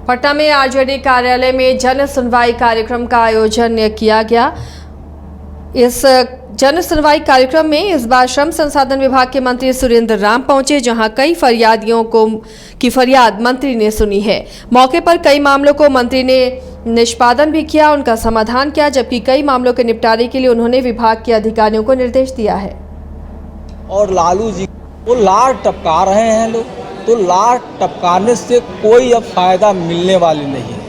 पटना में आरजेडी कार्यालय में जन सुनवाई कार्यक्रम का आयोजन किया गया। इस जन सुनवाई कार्यक्रम में इस बार श्रम संसाधन विभाग के मंत्री सुरेंद्र राम पहुंचे, जहां कई फरियादियों की फरियाद मंत्री ने सुनी है। मौके पर कई मामलों को मंत्री ने निष्पादन भी किया, उनका समाधान किया, जबकि कई मामलों के निपटारे के लिए उन्होंने विभाग के अधिकारियों को निर्देश दिया है। और लालू जी वो लार टपका रहे हैं लोग, तो लार टपकाने से कोई अब फायदा मिलने वाली नहीं है।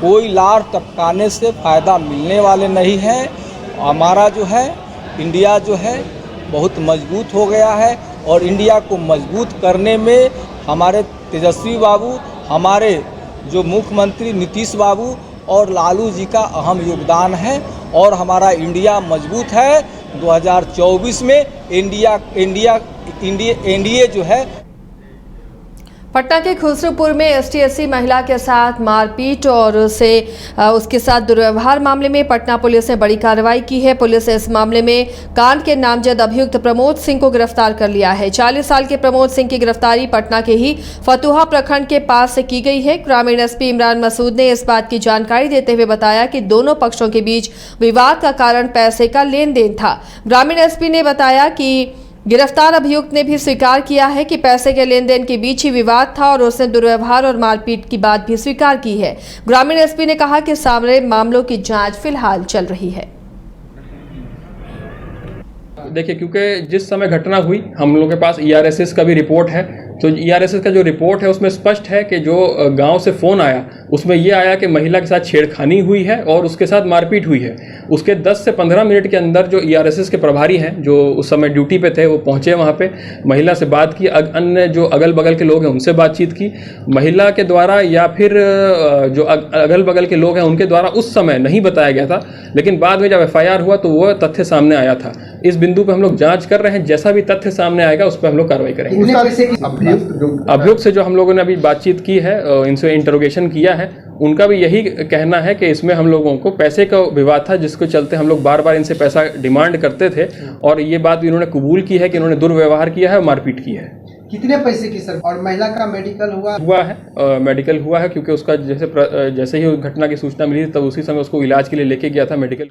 कोई लार टपकाने से फायदा मिलने वाले नहीं है। हमारा जो है इंडिया जो है बहुत मजबूत हो गया है और इंडिया को मजबूत करने में हमारे तेजस्वी बाबू, हमारे जो मुख्यमंत्री नीतीश बाबू और लालू जी का अहम योगदान है और हमारा इंडिया मजबूत है। 2024 में एनडीए जो है। पटना के खुसरूपुर में एसटी/एससी महिला के साथ मारपीट और उसके साथ दुर्व्यवहार मामले में पटना पुलिस ने बड़ी कार्रवाई की है। पुलिस ने इस मामले में कांड के नामजद अभियुक्त प्रमोद सिंह को गिरफ्तार कर लिया है। 40 साल के प्रमोद सिंह की गिरफ्तारी पटना के ही फतुहा प्रखंड के पास से की गई है। ग्रामीण एसपी इमरान मसूद ने इस बात की जानकारी देते हुए बताया कि दोनों पक्षों के बीच विवाद का कारण पैसे का लेन देन था। ग्रामीण एसपी ने बताया कि गिरफ्तार अभियुक्त ने भी स्वीकार किया है कि पैसे के लेन देन के बीच ही विवाद था और उसने दुर्व्यवहार और मारपीट की बात भी स्वीकार की है। ग्रामीण एसपी ने कहा कि सारे मामलों की जांच फिलहाल चल रही है। देखिए, क्योंकि जिस समय घटना हुई हम लोगों के पास ईआरएसएस का भी रिपोर्ट है, तो ईआरएसएस का जो रिपोर्ट है उसमें स्पष्ट है कि जो गांव से फ़ोन आया उसमें ये आया कि महिला के साथ छेड़खानी हुई है और उसके साथ मारपीट हुई है। उसके 10 से 15 मिनट के अंदर जो ईआरएसएस के प्रभारी हैं जो उस समय ड्यूटी पे थे वो पहुंचे वहां पे, महिला से बात की, अन्य जो अगल बगल के लोग हैं उनसे बातचीत की। महिला के द्वारा या फिर जो अगल बगल के लोग हैं उनके द्वारा उस समय नहीं बताया गया था, लेकिन बाद में जब एफआईआर हुआ तो वो तथ्य सामने आया था। इस बिंदु पर हम लोग जाँच कर रहे हैं, जैसा भी तथ्य सामने आएगा उस पर हम लोग कार्रवाई करेंगे। अभियुक्त से जो हम लोगों ने अभी बातचीत की है, इनसे इंटरोगेशन किया है, उनका भी यही कहना है कि इसमें हम लोगों को पैसे का विवाद था, जिसको चलते हम लोग बार बार इनसे पैसा डिमांड करते थे और ये बात भी इन्होंने कबूल की है कि इन्होंने दुर्व्यवहार किया है और मारपीट की है। कितने पैसे की सर? और महिला का मेडिकल हुआ है? मेडिकल हुआ है, क्योंकि उसका जैसे ही घटना की सूचना मिली तब उसी समय उसको इलाज के लिए लेके गया था मेडिकल।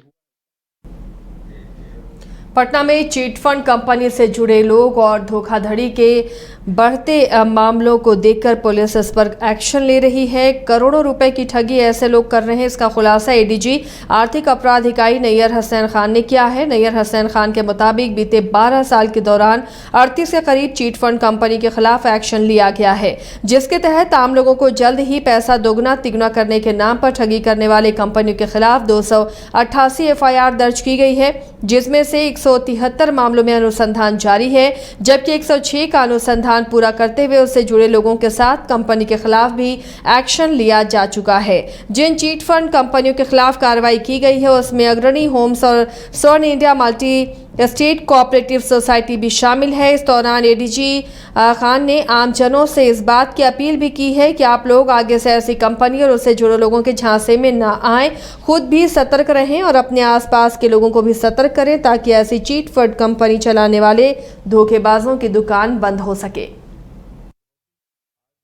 पटना में चीट फंड कंपनी से जुड़े लोग और धोखाधड़ी के बढ़ते मामलों को देखकर पुलिस इस पर एक्शन ले रही है। करोड़ों रुपए की ठगी ऐसे लोग कर रहे हैं, इसका खुलासा एडीजी आर्थिक अपराध इकाई नैयर हसनैन खान ने किया है। नैयर हसनैन खान के मुताबिक बीते 12 साल के दौरान 38 के करीब चीट फंड कंपनी के खिलाफ एक्शन लिया गया है, जिसके तहत आम लोगों को जल्द ही पैसा दोगुना तिगुना करने के नाम पर ठगी करने वाले कंपनियों के खिलाफ 288 एफआईआर दर्ज की गई है, जिसमें से 173 मामलों में अनुसंधान जारी है, जबकि 106 का अनुसंधान पूरा करते हुए उससे जुड़े लोगों के साथ कंपनी के खिलाफ भी एक्शन लिया जा चुका है। जिन चीट फंड कंपनियों के खिलाफ कार्रवाई की गई है उसमें अग्रणी होम्स और स्वर्ण India multi state cooperative society भी शामिल है। इस दौरान एडीजी खान ने आमजनों से इस बात की अपील भी की है कि आप लोग आगे से ऐसी कंपनी और उससे जुड़े लोगों के झांसे में न आएं, खुद भी सतर्क रहें और अपने आसपास के लोगों को भी सतर्क करें, ताकि ऐसी चीट फंड कंपनी चलाने वाले धोखेबाजों की दुकान बंद हो सके।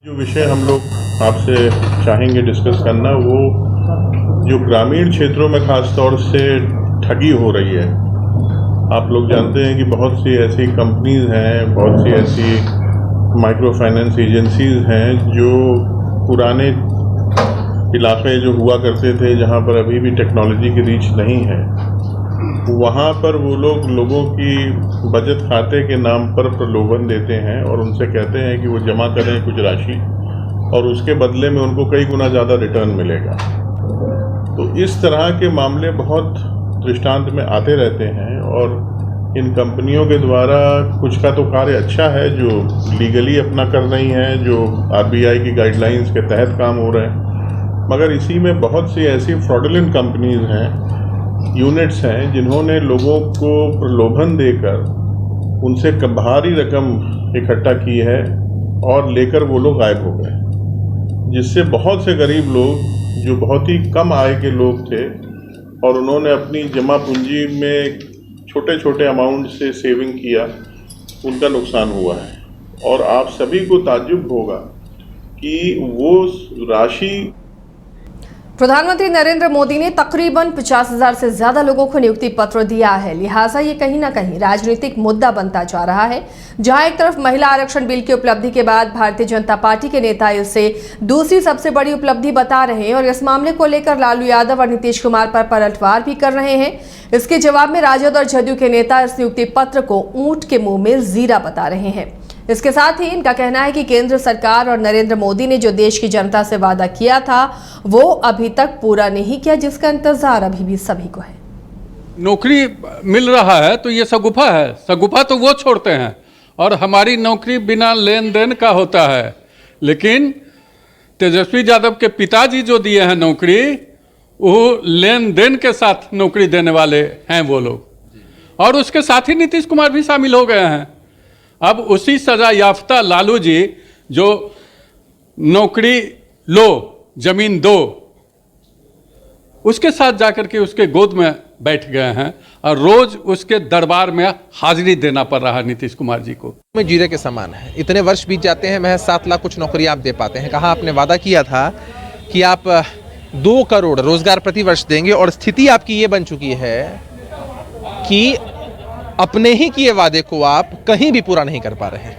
जो विषय हम लोग आपसे चाहेंगे डिस्कस करना, वो जो ग्रामीण क्षेत्रों में खास तौर से ठगी हो रही है। आप लोग जानते हैं कि बहुत सी ऐसी कंपनीज हैं, बहुत सी ऐसी माइक्रो फाइनेंस एजेंसीज हैं जो पुराने इलाके जो हुआ करते थे, जहां पर अभी भी टेक्नोलॉजी की रीच नहीं है, वहां पर वो लोग लोगों की बचत खाते के नाम पर प्रलोभन देते हैं और उनसे कहते हैं कि वो जमा करें कुछ राशि और उसके बदले में उनको कई गुना ज़्यादा रिटर्न मिलेगा। तो इस तरह के मामले बहुत दृष्टांत में आते रहते हैं और इन कंपनियों के द्वारा कुछ का तो कार्य अच्छा है जो लीगली अपना कर रही हैं, जो आरबीआई की गाइडलाइंस के तहत काम हो रहे हैं, मगर इसी में बहुत सी ऐसी फ्रॉडुलेंट कंपनीज हैं, यूनिट्स हैं, जिन्होंने लोगों को प्रलोभन देकर उनसे भारी रकम इकट्ठा की है और लेकर वो लोग गायब हो गए, जिससे बहुत से गरीब लोग जो बहुत ही कम आय के लोग थे और उन्होंने अपनी जमा पूंजी में छोटे छोटे अमाउंट से सेविंग किया, उनका नुकसान हुआ है। और आप सभी को ताज्जुब होगा कि वो राशि प्रधानमंत्री नरेंद्र मोदी ने तकरीबन 50,000 से ज्यादा लोगों को नियुक्ति पत्र दिया है, लिहाजा ये कहीं ना कहीं राजनीतिक मुद्दा बनता जा रहा है। जहां एक तरफ महिला आरक्षण बिल की उपलब्धि के बाद भारतीय जनता पार्टी के नेता इसे दूसरी सबसे बड़ी उपलब्धि बता रहे हैं और इस मामले को लेकर लालू यादव और नीतीश कुमार पर पलटवार भी कर रहे हैं। इसके जवाब में राजद और जदयू के नेता इस नियुक्ति पत्र को ऊंट के मुंह में जीरा बता रहे हैं। इसके साथ ही इनका कहना है कि केंद्र सरकार और नरेंद्र मोदी ने जो देश की जनता से वादा किया था वो अभी तक पूरा नहीं किया, जिसका इंतजार अभी भी सभी को है। नौकरी मिल रहा है तो ये शगुफा है, शगुफा तो वो छोड़ते हैं और हमारी नौकरी बिना लेन देन का होता है। लेकिन तेजस्वी यादव के पिताजी जो दिए हैं नौकरी, वो लेन देन के साथ नौकरी देने वाले हैं वो लोग, और उसके साथ ही नीतीश कुमार भी शामिल हो गए हैं। अब उसी सजा याफ्ता लालू जी जो नौकरी लो जमीन दो, उसके साथ जाकर के उसके गोद में बैठ गए हैं और रोज उसके दरबार में हाजिरी देना पड़ रहा है नीतीश कुमार जी को। में जीरे के समान है। इतने वर्ष बीत जाते हैं, महज 7 लाख कुछ नौकरी आप दे पाते हैं। कहा आपने वादा किया था कि आप 2 करोड़ रोजगार प्रति वर्ष देंगे और स्थिति आपकी ये बन चुकी है कि अपने ही किए वादे को आप कहीं भी पूरा नहीं कर पा रहे हैं।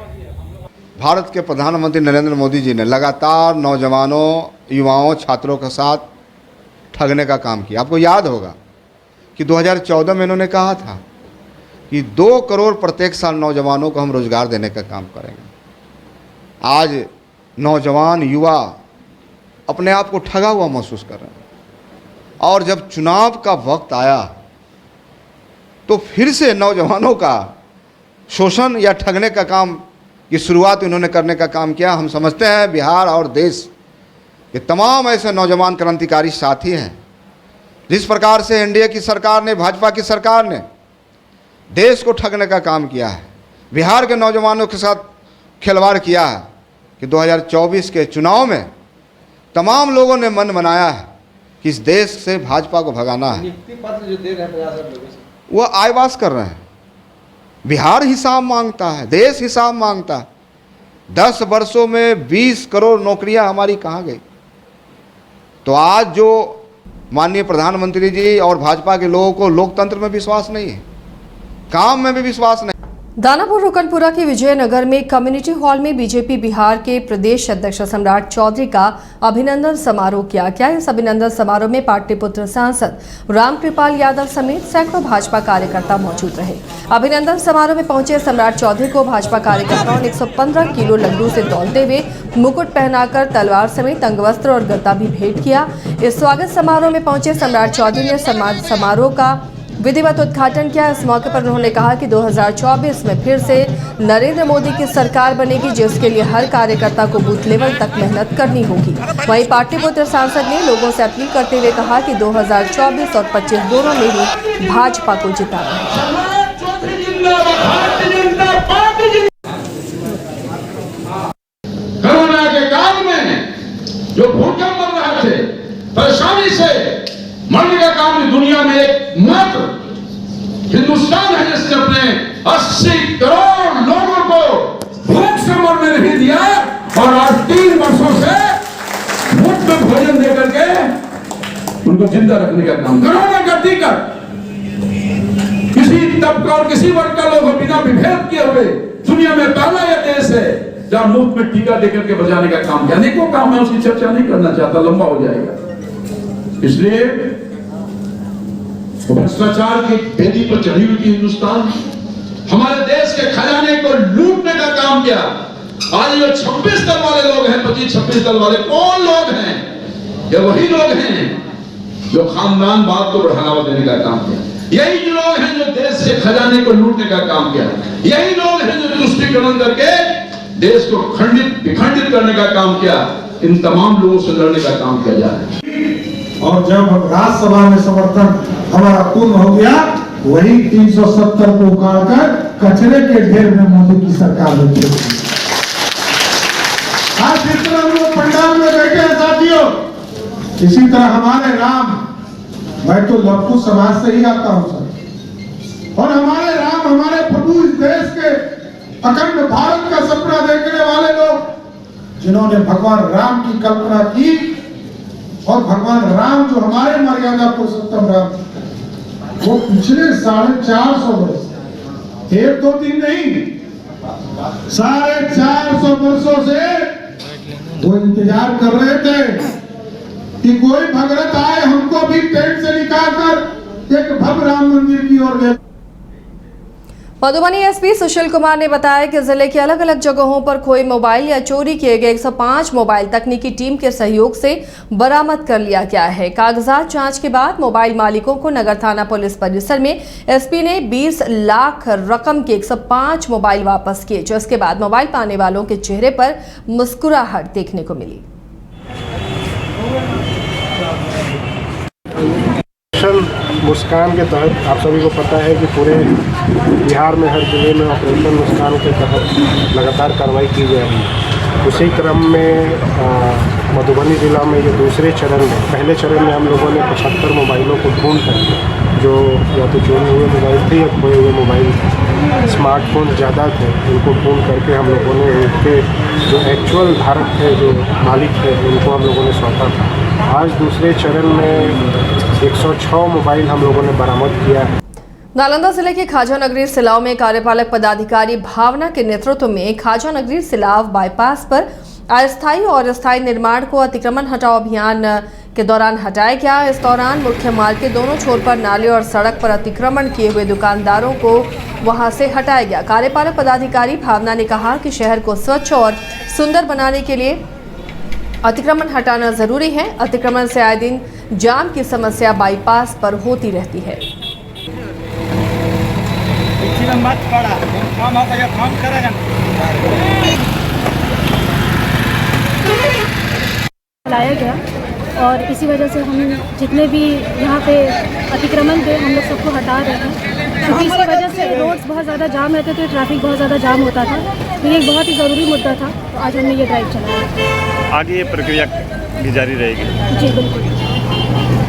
भारत के प्रधानमंत्री नरेंद्र मोदी जी ने लगातार नौजवानों, युवाओं, छात्रों के साथ ठगने का काम किया। आपको याद होगा कि 2014 में इन्होंने कहा था कि 2 करोड़ प्रत्येक साल नौजवानों को हम रोजगार देने का काम करेंगे। आज नौजवान, युवा अपने आप को ठगा हुआ महसूस कर रहे हैं और जब चुनाव का वक्त आया तो फिर से नौजवानों का शोषण या ठगने का काम की शुरुआत इन्होंने करने का काम किया। हम समझते हैं बिहार और देश के तमाम ऐसे नौजवान क्रांतिकारी साथी हैं। जिस प्रकार से एनडीए की सरकार ने, भाजपा की सरकार ने देश को ठगने का काम किया है, बिहार के नौजवानों के साथ खिलवाड़ किया है कि 2024 के चुनाव में तमाम लोगों ने मन बनाया है कि इस देश से भाजपा को भगाना है। वो आयवास कर रहे हैं। बिहार हिसाब मांगता है, देश हिसाब मांगता है। 10 वर्षों में 20 करोड़ नौकरियां हमारी कहाँ गई? तो आज जो माननीय प्रधानमंत्री जी और भाजपा के लोगों को लोकतंत्र में विश्वास नहीं है, काम में भी विश्वास नहीं। दानापुर रुकनपुरा के विजयनगर में कम्युनिटी हॉल में बीजेपी बिहार के प्रदेश अध्यक्ष सम्राट चौधरी का अभिनंदन समारोह किया गया। इस अभिनंदन समारोह में पाटलिपुत्र सांसद रामकृपाल यादव समेत सैकड़ों भाजपा कार्यकर्ता मौजूद रहे। अभिनंदन समारोह में पहुंचे सम्राट चौधरी को भाजपा कार्यकर्ताओं ने 115 किलो लड्डू से तौलते हुए मुकुट पहनाकर तलवार समेत अंगवस्त्र और गद्दा भी भेंट किया। इस स्वागत समारोह में पहुंचे सम्राट चौधरी ने समारोह का विधिवत उद्घाटन किया। इस मौके पर उन्होंने कहा कि 2024 में फिर से नरेंद्र मोदी की सरकार बनेगी, जिसके लिए हर कार्यकर्ता को बूथ लेवल तक मेहनत करनी होगी। वहीं पाटलिपुत्र सांसद ने लोगों से अपील करते हुए कहा कि 2024 और 25 दोनों में ही भाजपा को जिताना है। कोरोना के काल में जो भूखे मर रहे थे, परेशानी से मरने का काम दुनिया में एकमात्र हिंदुस्तान है जिसने अपने 80 करोड़ लोगों को भूख से मरने नहीं दिया और आज 3 वर्षों से मुफ्त में भोजन देकर के उनको जिंदा रखने का काम। कोरोना का टीका किसी तबका और किसी वर्ग का लोग बिना विभेद किए हुए दुनिया में पहला यह देश है जहां मुफ्त में टीका देकर के बचाने का काम किया। अनेकों काम मैं उसकी चर्चा नहीं करना चाहता, लंबा हो जाएगा। इसलिए भ्रष्टाचार की बेदी पर चढ़ी हुई थी हिंदुस्तान, हमारे देश के खजाने को लूटने का काम किया। आज जो 26 दल वाले लोग हैं, 25-26 दल वाले कौन लोग हैं? ये वही लोग हैं जो खानदानवाद को बढ़ावा देने का काम किया। यही लोग हैं जो देश के खजाने को लूटने का काम किया। यही लोग हैं जो तुष्टीकरण करके देश को खंडित विखंडित करने का काम किया। इन तमाम लोगों से लड़ने का काम किया जा रहा है। और जब राज्यसभा में समर्थन हमारा पूर्ण हो गया, वही 370 को उखाड़कर कचरे के ढेर में मोदी की सरकार ने दी। आज जिस तरह हम लोग पंडाल में बैठे हैं साथियों, इसी तरह हमारे राम, मैं तो लखनऊ समाज से ही आता हूं सर, और हमारे राम, हमारे प्रभु, इस देश के अखंड भारत का सपना देखने वाले लोग जिन्होंने भगवान राम की कल्पना की, और भगवान राम जो हमारे मर्यादा पुरुषोत्तम राम, वो पिछले 450 वर्ष, 1-2 दिन नहीं, 450 वर्षों से वो इंतजार कर रहे थे कि कोई भगत आए हमको भी टेंट से निकालकर एक भव्य राम मंदिर की ओर ले। मधुबनी एसपी सुशील कुमार ने बताया कि जिले की अलग अलग जगहों पर खोए मोबाइल या चोरी किए गए 105 मोबाइल तकनीकी टीम के सहयोग से बरामद कर लिया गया है। कागजात जांच के बाद मोबाइल मालिकों को नगर थाना पुलिस परिसर में एसपी ने 20 लाख रकम के 105 मोबाइल वापस किए, जिसके बाद मोबाइल पाने वालों के चेहरे पर मुस्कुराहट देखने को मिली। मुस्कान के तहत आप सभी को पता है कि पूरे बिहार में हर जिले में ऑपरेशन मुस्कान के तहत लगातार कार्रवाई की जा रही है। उसी क्रम में मधुबनी जिला में ये दूसरे चरण में, पहले चरण में हम लोगों ने 75 मोबाइलों को ढूंढ कर, जो या तो चोरी हुए मोबाइल थे या खोए हुए मोबाइल थे, स्मार्टफोन ज़्यादा थे, उनको ढूंढ करके हम लोगों ने उनके जो एक्चुअल धारक थे, जो मालिक थे, उनको हम लोगों ने सौंपा था। आज दूसरे चरण में 106 मोबाइल हम लोगों ने बरामद किया है। नालंदा जिले के खाजा नगरी सिलाव में कार्यपालक पदाधिकारी भावना के नेतृत्व में खाजा नगरी सिलाव बाईपास पर अस्थायी और स्थायी निर्माण को अतिक्रमण हटाओ अभियान के दौरान हटाया गया। इस दौरान मुख्य मार्ग के दोनों छोर पर नाले और सड़क पर अतिक्रमण किए हुए दुकानदारों को वहां से हटाया गया। कार्यपालक पदाधिकारी भावना ने कहा कि शहर को स्वच्छ और सुंदर बनाने के लिए अतिक्रमण हटाना जरूरी है। अतिक्रमण से आए दिन जाम की समस्या बाईपास पर होती रहती है। लाया गया और इसी वजह से हम जितने भी यहाँ पे अतिक्रमण थे हम लोग सबको हटा रहे हैं, क्योंकि इसी वजह से रोड्स बहुत ज़्यादा जाम रहते थे, ट्रैफिक बहुत ज़्यादा जाम होता था। तो ये एक बहुत ही ज़रूरी मुद्दा था, तो आज हमने ये ड्राइव चलाया। आगे ये प्रक्रिया भी जारी रहेगी? जी बिल्कुल।